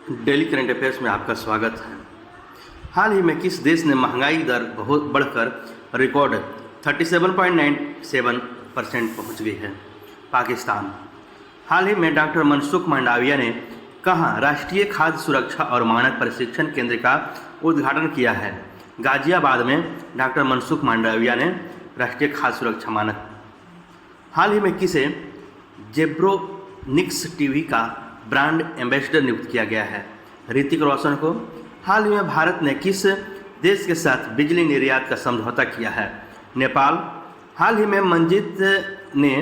Daily current affairs में आपका स्वागत है। हाल ही में किस देश ने महंगाई दर बहुत बढ़कर रिकॉर्ड 37.97% पहुंच गई है? पाकिस्तान। हाल ही में डॉक्टर मनसुख मांडविया ने कहाँ राष्ट्रीय खाद्य सुरक्षा और मानक प्रशिक्षण केंद्र का उद्घाटन किया है? गाजियाबाद में डॉक्टर मनसुख मांडविया ने राष्ट्रीय खाद्य सुरक्षा मानक। हाल ही में किसे जेब्रोनिक्स टीवी का ब्रांड एम्बेसडर नियुक्त किया गया है? ऋतिक रोशन को। हाल ही में भारत ने किस देश के साथ बिजली निर्यात का समझौता किया है? नेपाल। हाल ही में मंजीत ने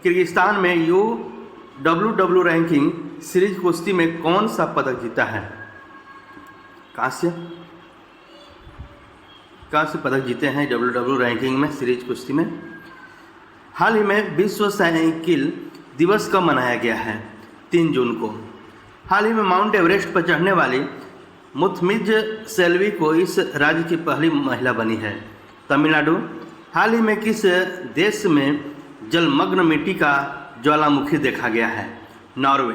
किर्गिस्तान में UWW रैंकिंग सीरीज कुश्ती में कौन सा पदक जीता है? कांस्य पदक जीते हैं WWW रैंकिंग में सीरीज कुश्ती में। हाल ही में विश्व साइकिल दिवस कब मनाया गया है? 3 जून को। हाल ही में माउंट एवरेस्ट पर चढ़ने वाली मुथमिज सेल्वी को इस राज्य की पहली महिला बनी है। तमिलनाडु। हाल ही में किस देश में जलमग्न मिट्टी का ज्वालामुखी देखा गया है? नॉर्वे।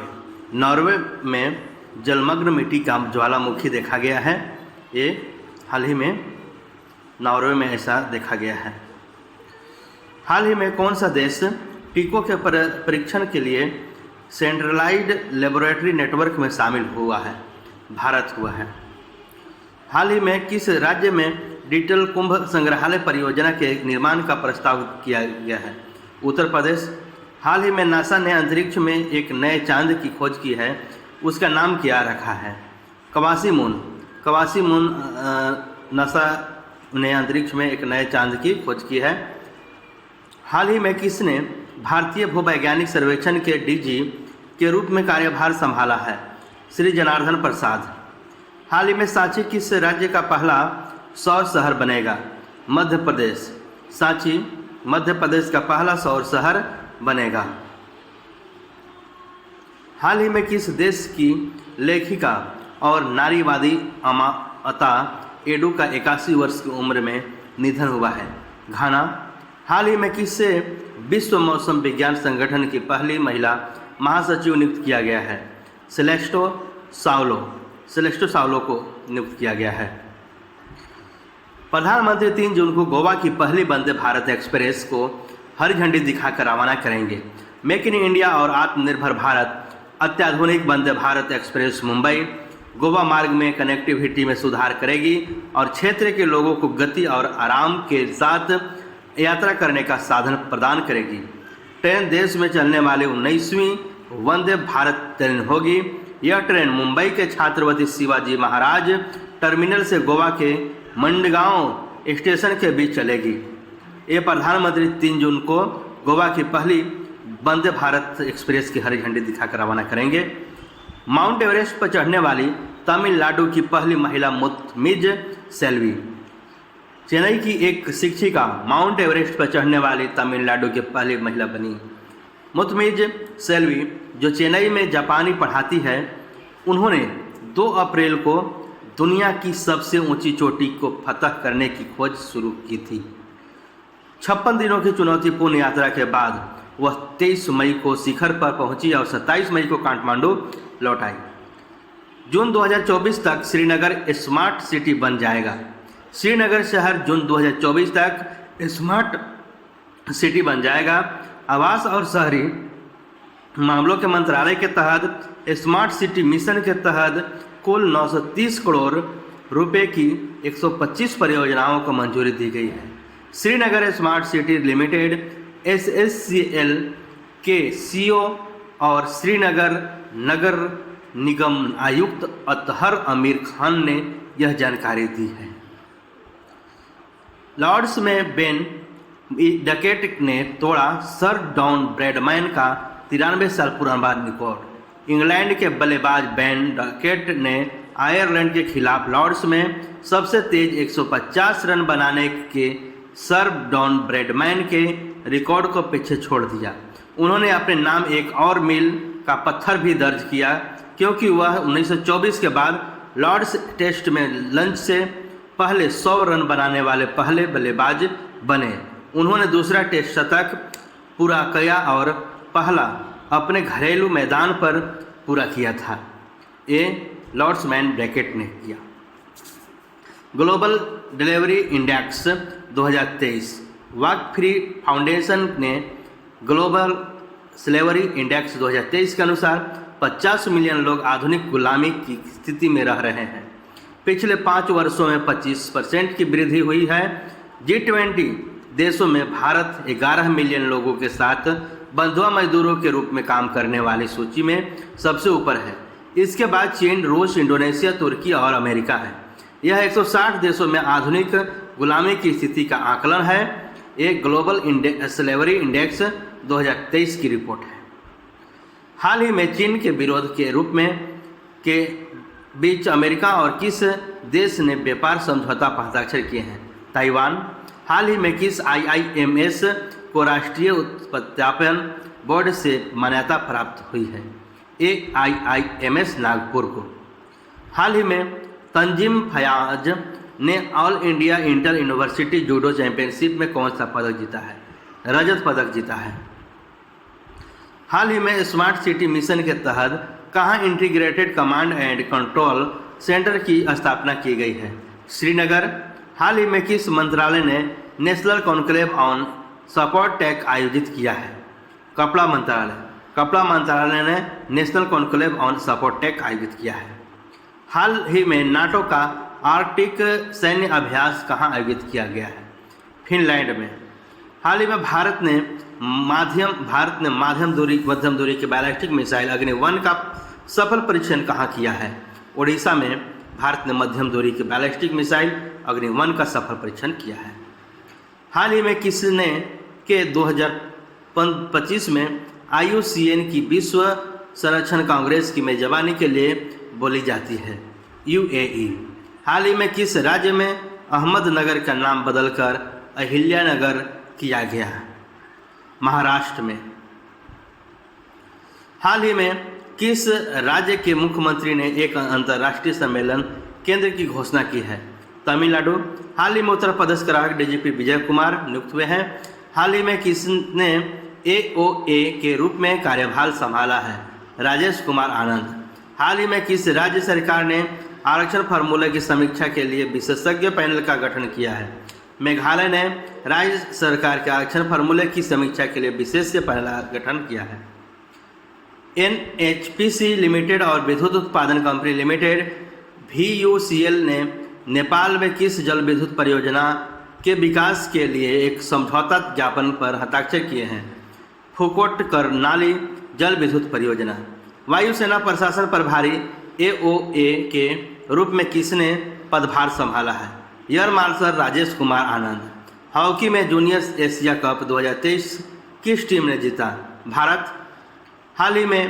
नॉर्वे में जलमग्न मिट्टी का ज्वालामुखी देखा गया है। ये हाल ही में नॉर्वे में ऐसा देखा गया है। हाल ही में कौन सा देश टीकों के परीक्षण के लिए सेंट्रलाइज्ड लेबोरेटरी नेटवर्क में शामिल हुआ है? भारत हुआ है। हाल ही में किस राज्य में डिजिटल कुंभ संग्रहालय परियोजना के निर्माण का प्रस्ताव किया गया है? उत्तर प्रदेश। हाल ही में नासा ने अंतरिक्ष में एक नए चांद की खोज की है, उसका नाम क्या रखा है? कवासी मून। नासा ने अंतरिक्ष में एक नए चांद की खोज की है। हाल ही में किसने भारतीय भूवैज्ञानिक सर्वेक्षण के DG के रूप में कार्यभार संभाला है? श्री जनार्दन प्रसाद। हाल ही में सांची किस राज्य का पहला सौर शहर बनेगा? मध्य प्रदेश। सांची मध्य प्रदेश का पहला सौर शहर बनेगा। हाल ही में किस देश की लेखिका और नारीवादी अमाता एडू का 81 वर्ष की उम्र में निधन हुआ है? घाना। हाल ही में किससे विश्व मौसम विज्ञान संगठन की पहली महिला महासचिव नियुक्त किया गया है? सेलेस्टो सावलो को नियुक्त किया गया है। प्रधानमंत्री 3 जून को गोवा की पहली वंदे भारत एक्सप्रेस को हरी झंडी दिखाकर रवाना करेंगे। मेक इन इंडिया और आत्मनिर्भर भारत अत्याधुनिक वंदे भारत एक्सप्रेस मुंबई गोवा मार्ग में कनेक्टिविटी में सुधार करेगी और क्षेत्र के लोगों को गति और आराम के साथ यात्रा करने का साधन प्रदान करेगी। ट्रेन देश में चलने वाली 19वीं वंदे भारत ट्रेन होगी। यह ट्रेन मुंबई के छत्रपति शिवाजी महाराज टर्मिनल से गोवा के मंडगांव स्टेशन के बीच चलेगी। ये प्रधानमंत्री 3 जून को गोवा की पहली वंदे भारत एक्सप्रेस की हरी झंडी दिखाकर रवाना करेंगे। माउंट एवरेस्ट पर चढ़ने वाली तमिलनाडु की पहली महिला मुथमिज सेल्वी। चेन्नई की एक शिक्षिका माउंट एवरेस्ट पर चढ़ने वाली तमिलनाडु की पहली महिला बनी। मुथमिज सेल्वी जो चेन्नई में जापानी पढ़ाती है, उन्होंने 2 अप्रैल को दुनिया की सबसे ऊंची चोटी को फतह करने की खोज शुरू की थी। 56 दिनों की चुनौतीपूर्ण यात्रा के बाद वह 23 मई को शिखर पर पहुंची और 27 मई को काठमांडू लौट आई। जून 2024 तक श्रीनगर स्मार्ट सिटी बन जाएगा। श्रीनगर शहर जून 2024 तक स्मार्ट सिटी बन जाएगा। आवास और शहरी मामलों के मंत्रालय के तहत स्मार्ट सिटी मिशन के तहत कुल 930 करोड़ रुपए की 125 परियोजनाओं को मंजूरी दी गई है। Srinagar smart city limited SSCL के CEO और श्रीनगर नगर निगम आयुक्त अतहर आमिर खान ने यह जानकारी दी है। लॉर्ड्स में बेन डकेट ने तोड़ा सर डॉन ब्रैडमैन का 93 साल पुराना रिकॉर्ड। इंग्लैंड के बल्लेबाज बेन डकेट ने आयरलैंड के खिलाफ लॉर्ड्स में सबसे तेज 150 रन बनाने के सर डॉन ब्रैडमैन के रिकॉर्ड को पीछे छोड़ दिया। उन्होंने अपने नाम एक और मील का पत्थर भी दर्ज किया, क्योंकि वह 1924 के बाद लॉर्ड्स टेस्ट में लंच से पहले 100 रन बनाने वाले पहले बल्लेबाज बने। उन्होंने दूसरा टेस्ट शतक पूरा किया और पहला अपने घरेलू मैदान पर पूरा किया था। ये लॉर्ड्स मैन ब्रैकेट ने किया। Global delivery index 2023, work free foundation ने ग्लोबल स्लेवरी इंडेक्स 2023 के अनुसार 50 मिलियन लोग आधुनिक गुलामी की स्थिति में रह रहे हैं। पिछले 5 वर्षों में 25% की वृद्धि हुई है। G20 देशों में भारत 11 मिलियन लोगों के साथ बंधुआ मजदूरों के रूप में काम करने वाली सूची में सबसे ऊपर है। इसके बाद चीन, रूस, इंडोनेशिया, तुर्की और अमेरिका है। यह 160 देशों में आधुनिक गुलामी की स्थिति का आकलन है। एक ग्लोबल स्लेवरी इंडेक्स 2023 की रिपोर्ट है। हाल ही में चीन के विरोध के रूप में के बीच अमेरिका और किस देश ने व्यापार समझौता पर हस्ताक्षर किए हैं? ताइवान। हाल ही में किस IIMS को राष्ट्रीय उत्पादन बोर्ड से मान्यता प्राप्त हुई है? AIIMS नागपुर को। हाल ही में तंजीम फयाज ने all India inter university judo championship में कौन सा पदक जीता है? रजत पदक जीता है। हाल ही में स्मार्ट सिटी मिशन के तहत कहाँ integrated command and control centre की स्थापना की गई है? श्रीनगर। हाल ही में किस मंत्रालय ने national conclave on support tech आयोजित किया है? कपड़ा मंत्रालय। कपड़ा मंत्रालय ने national conclave on support tech आयोजित किया है। हाल ही में नाटो का आर्कटिक सैन्य अभ्यास कहाँ आयोजित किया गया है? फिनलैंड में। हाल ही में भारत ने मध्यम दूरी के बैलिस्टिक मिसाइल अग्नि-1 का सफल परीक्षण कहाँ किया है? ओडिशा में भारत ने मध्यम दूरी के बैलिस्टिक मिसाइल अग्नि-1 का सफल परीक्षण किया है। हाल ही में किसने के 2025 में IUCN की विश्व संरक्षण कांग्रेस की मेजबानी के लिए बोली जाती है? UAE। हाल ही में किस राज्य में अहमदनगर का नाम बदलकर अहिल्यानगर किया गया है? महाराष्ट्र में। हाल ही में किस राज्य के मुख्यमंत्री ने एक अंतर्राष्ट्रीय सम्मेलन केंद्र की घोषणा की है? तमिलनाडु। हाल ही में उत्तर प्रदेश के DGP विजय कुमार नियुक्त हुए हैं। हाल ही में किसने AOA के रूप में कार्यभार संभाला है? राजेश कुमार आनंद। हाल ही में किस राज्य सरकार ने आरक्षण फार्मूले की समीक्षा के लिए विशेषज्ञ पैनल का गठन किया है? मेघालय ने राज्य सरकार के आरक्षण फार्मूले की समीक्षा के लिए विशेष पैनल का गठन किया है। NHPC लिमिटेड और विद्युत उत्पादन कंपनी लिमिटेड VUCL ने नेपाल में किस जल विद्युत परियोजना के विकास के लिए एक समझौता ज्ञापन पर हस्ताक्षर किए हैं? फुकोट करनाली जल विद्युत परियोजना। वायुसेना प्रशासन प्रभारी AOA के रूप में किसने पदभार संभाला है? Air marshal Rajesh Kumar Anand. Hockey में जूनियर एशिया कप 2023 किस टीम ने जीता? भारत। हाल ही में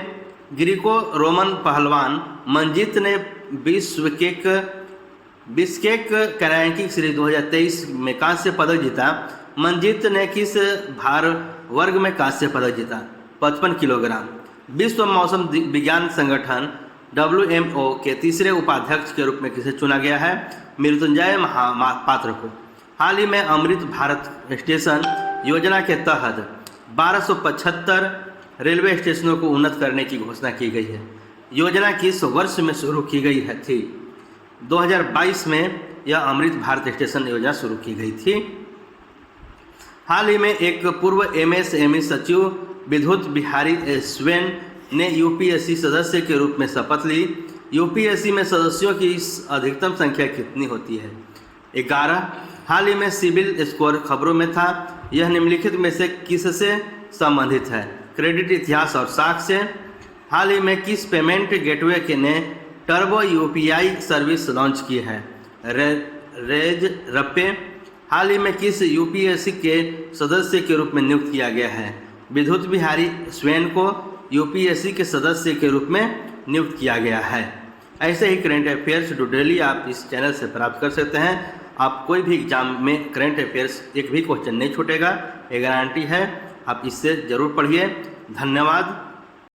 ग्रीको रोमन पहलवान मंजीत ने बिश्केक रैंकिंग सीरीज 2023 में कांस्य पदक जीता। मंजीत ने किस भार वर्ग में कांस्य पदक जीता? 55 किलोग्राम। विश्व मौसम विज्ञान संगठन WMO के तीसरे उपाध्यक्ष के रूप में किसे चुना गया है? मृत्युंजय महापात्र को। हाल ही में अमृत भारत स्टेशन योजना के तहत 1275 रेलवे स्टेशनों को उन्नत करने की घोषणा की गई है। योजना किस वर्ष में शुरू की गई थी? 2022 में यह अमृत भारत स्टेशन योजना शुरू की गई थी। हाल ही में एक पूर्व MSME सचिव विद्युत बिहारी स्वेन ने UPSC सदस्य के रूप में शपथ ली। UPSC में सदस्यों की अधिकतम संख्या कितनी होती है? 11। हाल ही में सिबिल स्कोर खबरों में था। यह निम्नलिखित में से किससे संबंधित है? क्रेडिट इतिहास और साक्ष्य। हाल ही में किस पेमेंट गेटवे के ने टर्बो UPI सर्विस लॉन्च की है? रेज रप्पे। हाल ही में किस UPSC के सदस्य के रूप में नियुक्त किया गया है? विद्युत बिहारी स्वेन को UPSC के सदस्य के रूप में नियुक्त किया गया है। ऐसे ही करंट अफेयर्स डेली आप इस चैनल से प्राप्त कर सकते हैं। आप कोई भी एग्जाम में करंट अफेयर्स एक भी क्वेश्चन नहीं छूटेगा, ये गारंटी है। आप इससे ज़रूर पढ़िए। धन्यवाद।